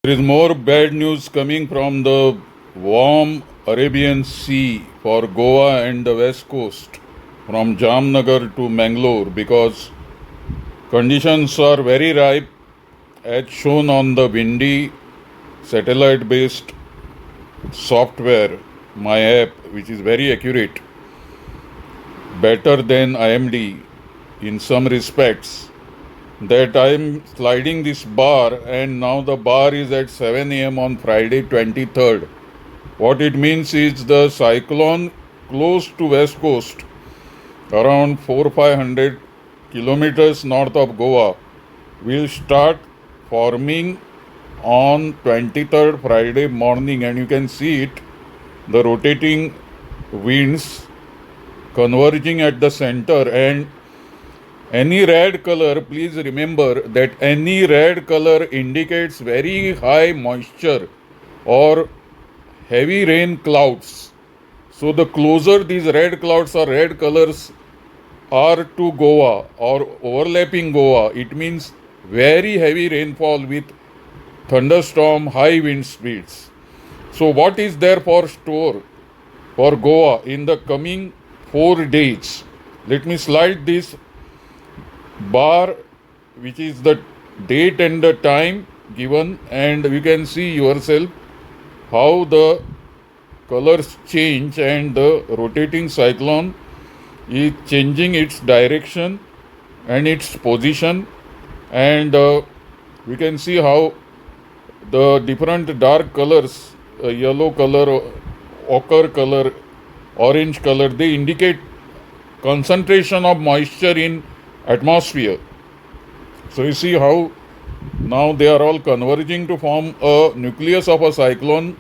There is more bad news coming from the warm Arabian Sea for Goa and the west coast from Jamnagar to Mangalore because conditions are very ripe as shown on the windy satellite based software, my app, which is very accurate, better than IMD in some respects. That I am sliding this bar and now the bar is at 7 a.m. on Friday 23rd. What it means is the cyclone close to west coast around 400-500 kilometers north of Goa will start forming on 23rd Friday morning, and you can see it, the rotating winds converging at the center. And any red color, please remember that any red color indicates very high moisture or heavy rain clouds. So the closer these red clouds or red colors are to Goa or overlapping Goa, it means very heavy rainfall with thunderstorm, high wind speeds. So what is there for store for Goa in the coming 4 days? Let me slide this bar, which is the date and the time given, and you can see yourself how the colors change and the rotating cyclone is changing its direction and its position. And we can see how the different dark colors, yellow color, ochre color, orange color, they indicate concentration of moisture in atmosphere. So you see how now they are all converging to form a nucleus of a cyclone,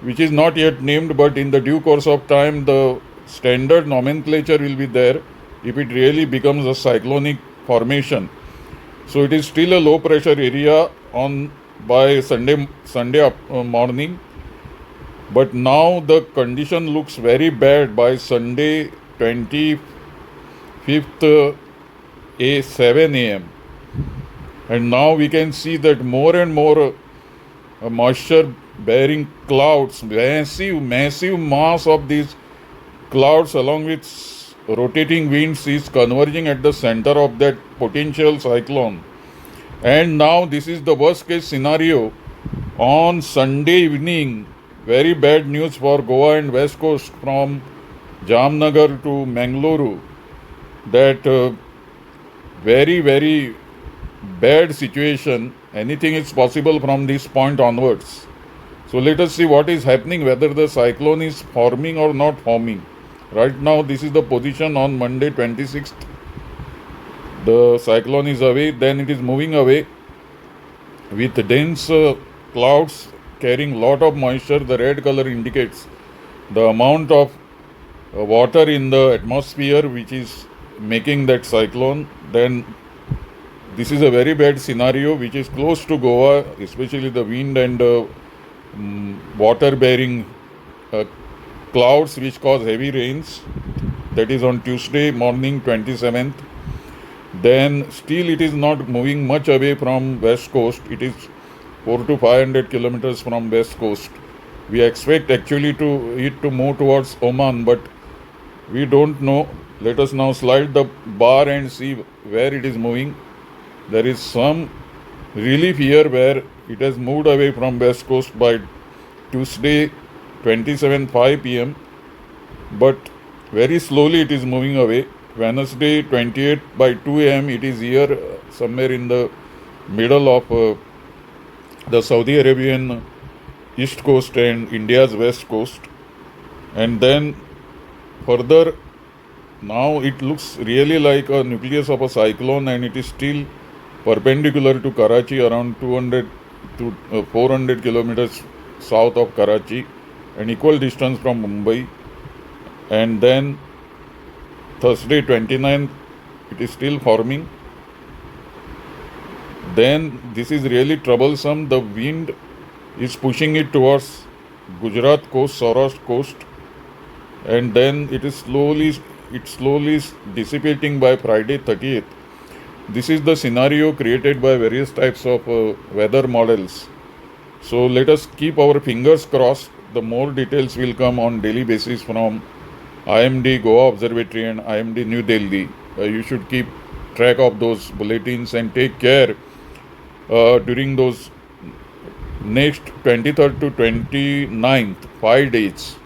which is not yet named, but in the due course of time the standard nomenclature will be there if it really becomes a cyclonic formation. So it is still a low pressure area on by Sunday morning, but now the condition looks very bad by Sunday 25th a 7 a.m. And now we can see that more and more moisture bearing clouds, massive mass of these clouds along with rotating winds is converging at the center of that potential cyclone. And now this is the worst case scenario on Sunday evening. Very bad news for Goa and west coast from Jamnagar to Mangaluru, that very bad situation. Anything is possible from this point onwards. So let us see what is happening, whether the cyclone is forming or not forming. Right now this is the position on Monday 26th. The cyclone is away, then it is moving away with dense clouds carrying lot of moisture. The red color indicates the amount of water in the atmosphere which is making that cyclone. Then this is a very bad scenario which is close to Goa, especially the wind and water bearing clouds which cause heavy rains. That is on Tuesday morning 27th. Then still it is not moving much away from west coast. It is 400 to 500 kilometers from west coast. We expect actually it to move towards Oman, but we don't know. Let us now slide the bar and see where it is moving. There is some relief here where it has moved away from west coast by Tuesday 27 5 p.m. but very slowly it is moving away. Wednesday 28 by 2 a.m. it is here somewhere in the middle of the Saudi Arabian east coast and India's west coast. And then further, now it looks really like a nucleus of a cyclone, and it is still perpendicular to Karachi, around 200 to 400 kilometers south of Karachi, an equal distance from Mumbai. And then Thursday 29th it is still forming. Then this is really troublesome. The wind is pushing it towards Gujarat coast, Saurashtra coast, and then it is slowly dissipating by Friday 30th. This is the scenario created by various types of weather models. So let us keep our fingers crossed. The more details will come on daily basis from IMD Goa Observatory and IMD New Delhi. You should keep track of those bulletins and take care during those next 23rd to 29th 5 days.